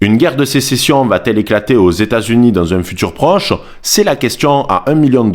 Une guerre de sécession va-t-elle éclater aux États-Unis dans un futur proche? C'est la question à $1 million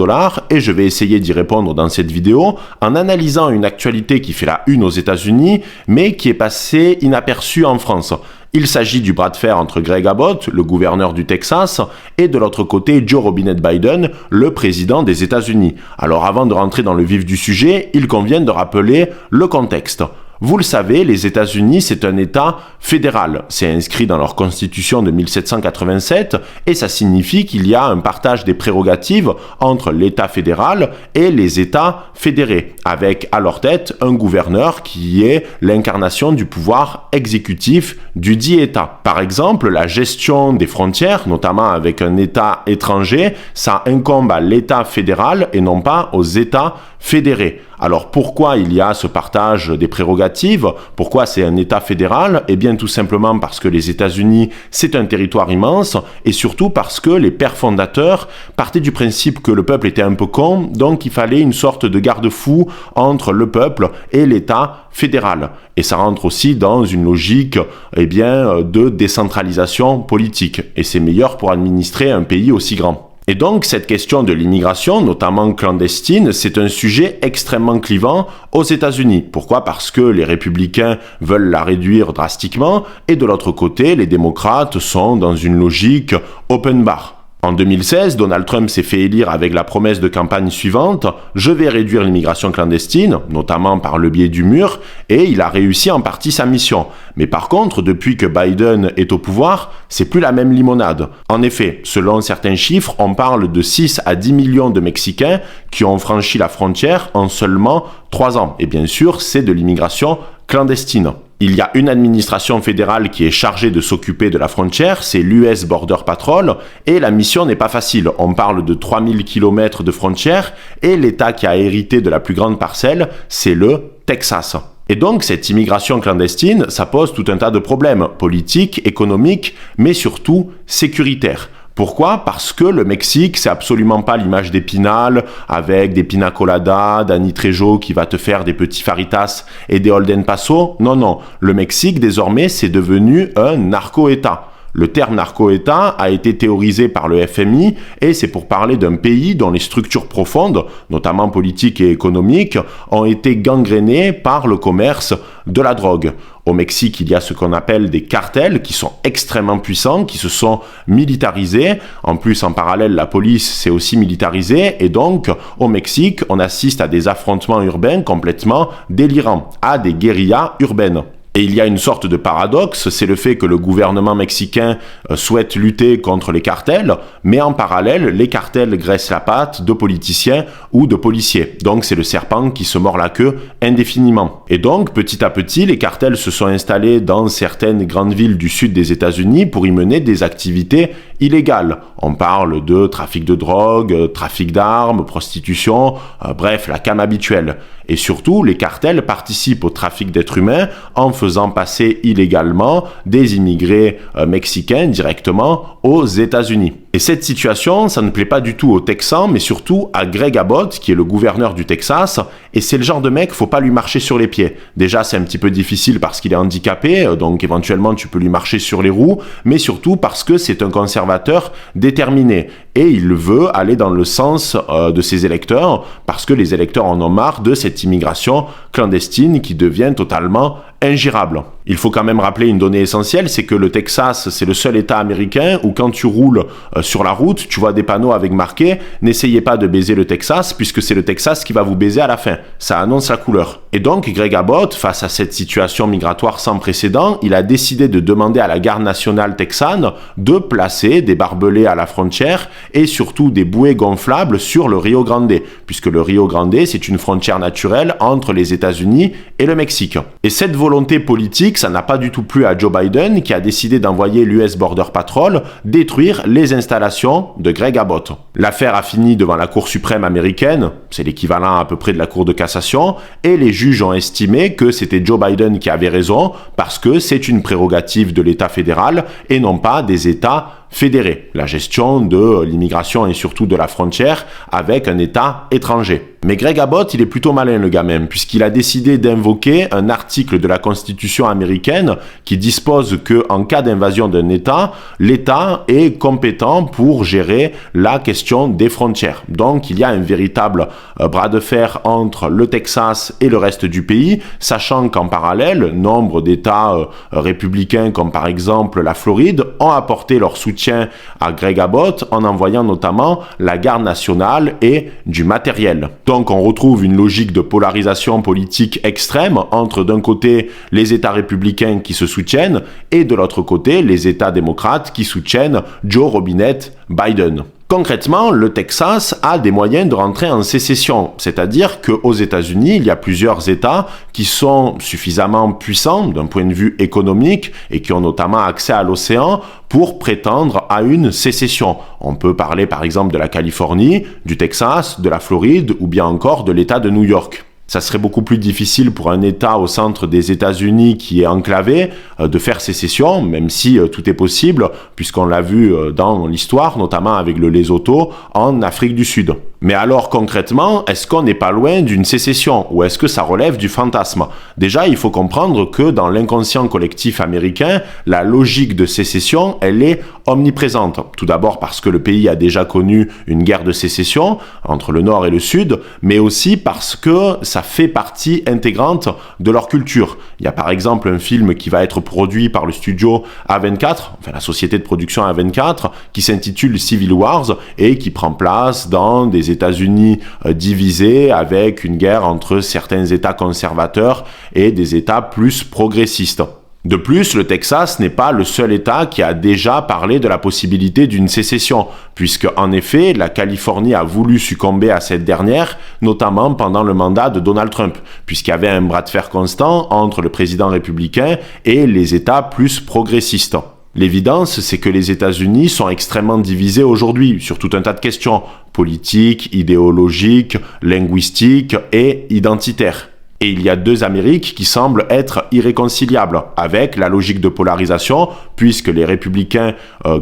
et je vais essayer d'y répondre dans cette vidéo en analysant une actualité qui fait la une aux États-Unis mais qui est passée inaperçue en France. Il s'agit du bras de fer entre Greg Abbott, le gouverneur du Texas, et de l'autre côté Joe Robinette Biden, le président des États-Unis. Alors avant de rentrer dans le vif du sujet, il convient de rappeler le contexte. Vous le savez, les États-Unis, c'est un État fédéral. C'est inscrit dans leur constitution de 1787 et ça signifie qu'il y a un partage des prérogatives entre l'État fédéral et les États fédérés, avec à leur tête un gouverneur qui est l'incarnation du pouvoir exécutif du dit État. Par exemple, la gestion des frontières, notamment avec un État étranger, ça incombe à l'État fédéral et non pas aux États fédérés. Alors pourquoi il y a ce partage des prérogatives? Pourquoi c'est un État fédéral? Eh bien tout simplement parce que les États-Unis, c'est un territoire immense et surtout parce que les pères fondateurs partaient du principe que le peuple était un peu con, donc il fallait une sorte de garde-fou entre le peuple et l'État fédéral. Et ça rentre aussi dans une logique de décentralisation politique. Et c'est meilleur pour administrer un pays aussi grand. Et donc, cette question de l'immigration, notamment clandestine, c'est un sujet extrêmement clivant aux États-Unis. Pourquoi? Parce que les républicains veulent la réduire drastiquement et de l'autre côté, les démocrates sont dans une logique open bar. En 2016, Donald Trump s'est fait élire avec la promesse de campagne suivante « Je vais réduire l'immigration clandestine, notamment par le biais du mur », et il a réussi en partie sa mission. Mais par contre, depuis que Biden est au pouvoir, c'est plus la même limonade. En effet, selon certains chiffres, on parle de 6 à 10 millions de Mexicains qui ont franchi la frontière en seulement 3 ans. Et bien sûr, c'est de l'immigration clandestine. Il y a une administration fédérale qui est chargée de s'occuper de la frontière, c'est l'US Border Patrol, et la mission n'est pas facile. On parle de 3000 km de frontière, et l'État qui a hérité de la plus grande parcelle, c'est le Texas. Et donc, cette immigration clandestine, ça pose tout un tas de problèmes, politiques, économiques, mais surtout sécuritaires. Pourquoi? Parce que le Mexique, c'est absolument pas l'image d'Épinal, avec des pina coladas, Dani Trejo qui va te faire des petits faritas et des Holden Paso. Non, non. Le Mexique, désormais, c'est devenu un narco-État. Le terme narco-État a été théorisé par le FMI et c'est pour parler d'un pays dont les structures profondes, notamment politiques et économiques, ont été gangrénées par le commerce de la drogue. Au Mexique, il y a ce qu'on appelle des cartels qui sont extrêmement puissants, qui se sont militarisés. En plus, en parallèle, la police s'est aussi militarisée et donc, au Mexique, on assiste à des affrontements urbains complètement délirants, à des guérillas urbaines. Et il y a une sorte de paradoxe, c'est le fait que le gouvernement mexicain souhaite lutter contre les cartels, mais en parallèle, les cartels graissent la patte de politiciens ou de policiers. Donc c'est le serpent qui se mord la queue indéfiniment. Et donc, petit à petit, les cartels se sont installés dans certaines grandes villes du sud des États-Unis pour y mener des activités illégales. On parle de trafic de drogue, trafic d'armes, prostitution, bref, la came habituelle. Et surtout, les cartels participent au trafic d'êtres humains en faisant passer illégalement des immigrés mexicains directement aux États-Unis. Et cette situation, ça ne plaît pas du tout aux Texans, mais surtout à Greg Abbott, qui est le gouverneur du Texas, et c'est le genre de mec, faut pas lui marcher sur les pieds. Déjà, c'est un petit peu difficile parce qu'il est handicapé, donc éventuellement tu peux lui marcher sur les roues, mais surtout parce que c'est un conservateur déterminé. Et il veut aller dans le sens de ses électeurs, parce que les électeurs en ont marre de cette immigration clandestine qui devient totalement ingérable. Il faut quand même rappeler une donnée essentielle, c'est que le Texas, c'est le seul État américain où quand tu roules sur la route, tu vois des panneaux avec marqué « N'essayez pas de baiser le Texas, puisque c'est le Texas qui va vous baiser à la fin ». Ça annonce la couleur. Et donc, Greg Abbott, face à cette situation migratoire sans précédent, il a décidé de demander à la garde nationale texane de placer des barbelés à la frontière et surtout des bouées gonflables sur le Rio Grande, puisque le Rio Grande, c'est une frontière naturelle entre les États-Unis et le Mexique. Et cette volonté politique, ça n'a pas du tout plu à Joe Biden, qui a décidé d'envoyer l'US Border Patrol détruire les installations de Greg Abbott. L'affaire a fini devant la Cour suprême américaine, c'est l'équivalent à peu près de la Cour de cassation, et les juges ont estimé que c'était Joe Biden qui avait raison, parce que c'est une prérogative de l'État fédéral et non pas des États fédéré, la gestion de l'immigration et surtout de la frontière avec un État étranger. Mais Greg Abbott, il est plutôt malin le gars même, puisqu'il a décidé d'invoquer un article de la Constitution américaine qui dispose que, en cas d'invasion d'un État, l'État est compétent pour gérer la question des frontières. Donc il y a un véritable bras de fer entre le Texas et le reste du pays, sachant qu'en parallèle, nombre d'États républicains comme par exemple la Floride ont apporté leur soutien à Greg Abbott en envoyant notamment la garde nationale et du matériel. Donc on retrouve une logique de polarisation politique extrême entre d'un côté les États républicains qui se soutiennent et de l'autre côté les États démocrates qui soutiennent Joe Robinette Biden. Concrètement, le Texas a des moyens de rentrer en sécession, c'est-à-dire qu'aux États-Unis, il y a plusieurs États qui sont suffisamment puissants d'un point de vue économique et qui ont notamment accès à l'océan pour prétendre à une sécession. On peut parler par exemple de la Californie, du Texas, de la Floride ou bien encore de l'État de New York. Ça serait beaucoup plus difficile pour un État au centre des États-Unis qui est enclavé de faire sécession, même si tout est possible, puisqu'on l'a vu dans l'histoire, notamment avec le Lesotho en Afrique du Sud. Mais alors concrètement, est-ce qu'on n'est pas loin d'une sécession ou est-ce que ça relève du fantasme? Déjà, il faut comprendre que dans l'inconscient collectif américain, la logique de sécession, elle est omniprésente. Tout d'abord parce que le pays a déjà connu une guerre de sécession entre le Nord et le Sud, mais aussi parce que ça fait partie intégrante de leur culture. Il y a par exemple un film qui va être produit par le studio A24, enfin la société de production A24, qui s'intitule Civil Wars et qui prend place dans des États-Unis divisés avec une guerre entre certains États conservateurs et des États plus progressistes. De plus, le Texas n'est pas le seul État qui a déjà parlé de la possibilité d'une sécession, puisque en effet, la Californie a voulu succomber à cette dernière, notamment pendant le mandat de Donald Trump, puisqu'il y avait un bras de fer constant entre le président républicain et les États plus progressistes. L'évidence, c'est que les États-Unis sont extrêmement divisés aujourd'hui sur tout un tas de questions politiques, idéologiques, linguistiques et identitaires. Et il y a deux Amériques qui semblent être irréconciliables avec la logique de polarisation, puisque les républicains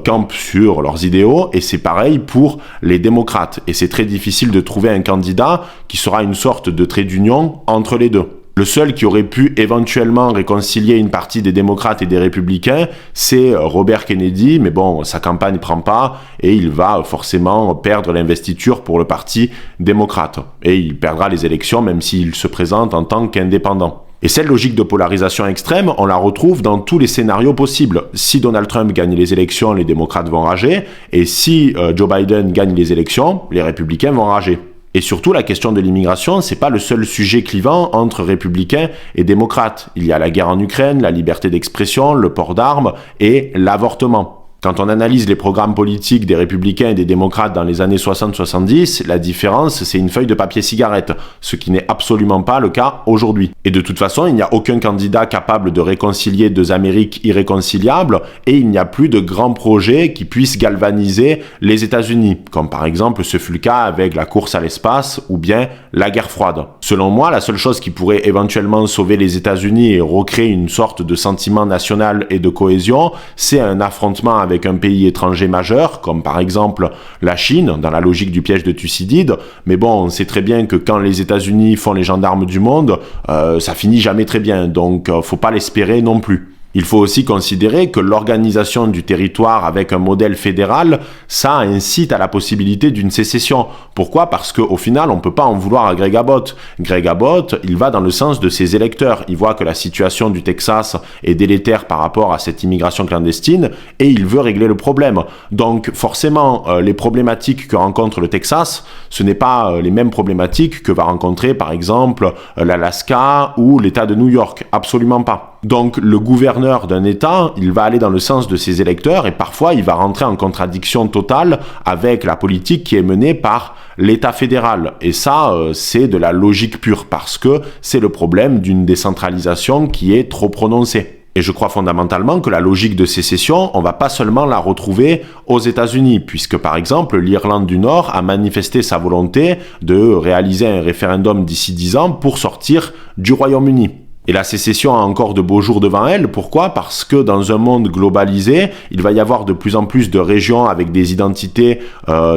campent sur leurs idéaux, et c'est pareil pour les démocrates. Et c'est très difficile de trouver un candidat qui sera une sorte de trait d'union entre les deux. Le seul qui aurait pu éventuellement réconcilier une partie des démocrates et des républicains, c'est Robert Kennedy, mais bon, sa campagne prend pas et il va forcément perdre l'investiture pour le parti démocrate. Et il perdra les élections même s'il se présente en tant qu'indépendant. Et cette logique de polarisation extrême, on la retrouve dans tous les scénarios possibles. Si Donald Trump gagne les élections, les démocrates vont rager, et si Joe Biden gagne les élections, les républicains vont rager. Et surtout, la question de l'immigration, c'est pas le seul sujet clivant entre républicains et démocrates. Il y a la guerre en Ukraine, la liberté d'expression, le port d'armes et l'avortement. Quand on analyse les programmes politiques des républicains et des démocrates dans les années 60-70, la différence, c'est une feuille de papier cigarette, ce qui n'est absolument pas le cas aujourd'hui. Et de toute façon, il n'y a aucun candidat capable de réconcilier deux Amériques irréconciliables, et il n'y a plus de grands projets qui puissent galvaniser les États-Unis, comme par exemple ce fut le cas avec la course à l'espace ou bien la guerre froide. Selon moi, la seule chose qui pourrait éventuellement sauver les États-Unis et recréer une sorte de sentiment national et de cohésion, c'est un affrontement avec un pays étranger majeur, comme par exemple la Chine, dans la logique du piège de Thucydide. Mais bon, on sait très bien que quand les États-Unis font les gendarmes du monde, ça finit jamais très bien, donc faut pas l'espérer non plus. Il faut aussi considérer que l'organisation du territoire avec un modèle fédéral, ça incite à la possibilité d'une sécession. Pourquoi ? Parce qu'au final, on ne peut pas en vouloir à Greg Abbott. Greg Abbott, il va dans le sens de ses électeurs. Il voit que la situation du Texas est délétère par rapport à cette immigration clandestine et il veut régler le problème. Donc forcément, les problématiques que rencontre le Texas, ce n'est pas les mêmes problématiques que va rencontrer par exemple l'Alaska ou l'État de New York. Absolument pas. Donc le gouverneur d'un État, il va aller dans le sens de ses électeurs et parfois il va rentrer en contradiction totale avec la politique qui est menée par l'État fédéral. Et ça, c'est de la logique pure parce que c'est le problème d'une décentralisation qui est trop prononcée. Et je crois fondamentalement que la logique de sécession, on va pas seulement la retrouver aux États-Unis, puisque par exemple l'Irlande du Nord a manifesté sa volonté de réaliser un référendum d'ici 10 ans pour sortir du Royaume-Uni. Et la sécession a encore de beaux jours devant elle. Pourquoi? Parce que dans un monde globalisé, il va y avoir de plus en plus de régions avec des identités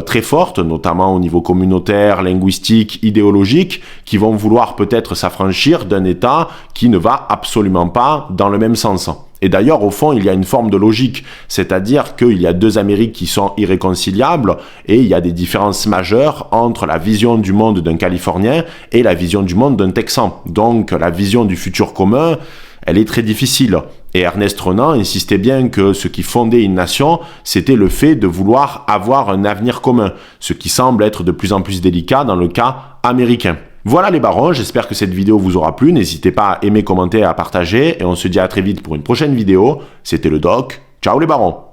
très fortes, notamment au niveau communautaire, linguistique, idéologique, qui vont vouloir peut-être s'affranchir d'un État qui ne va absolument pas dans le même sens. Et d'ailleurs, au fond, il y a une forme de logique, c'est-à-dire qu'il y a deux Amériques qui sont irréconciliables et il y a des différences majeures entre la vision du monde d'un Californien et la vision du monde d'un Texan. Donc, la vision du futur commun, elle est très difficile. Et Ernest Renan insistait bien que ce qui fondait une nation, c'était le fait de vouloir avoir un avenir commun, ce qui semble être de plus en plus délicat dans le cas américain. Voilà les barons, j'espère que cette vidéo vous aura plu, n'hésitez pas à aimer, commenter, à partager, et on se dit à très vite pour une prochaine vidéo. C'était le Doc, ciao les barons.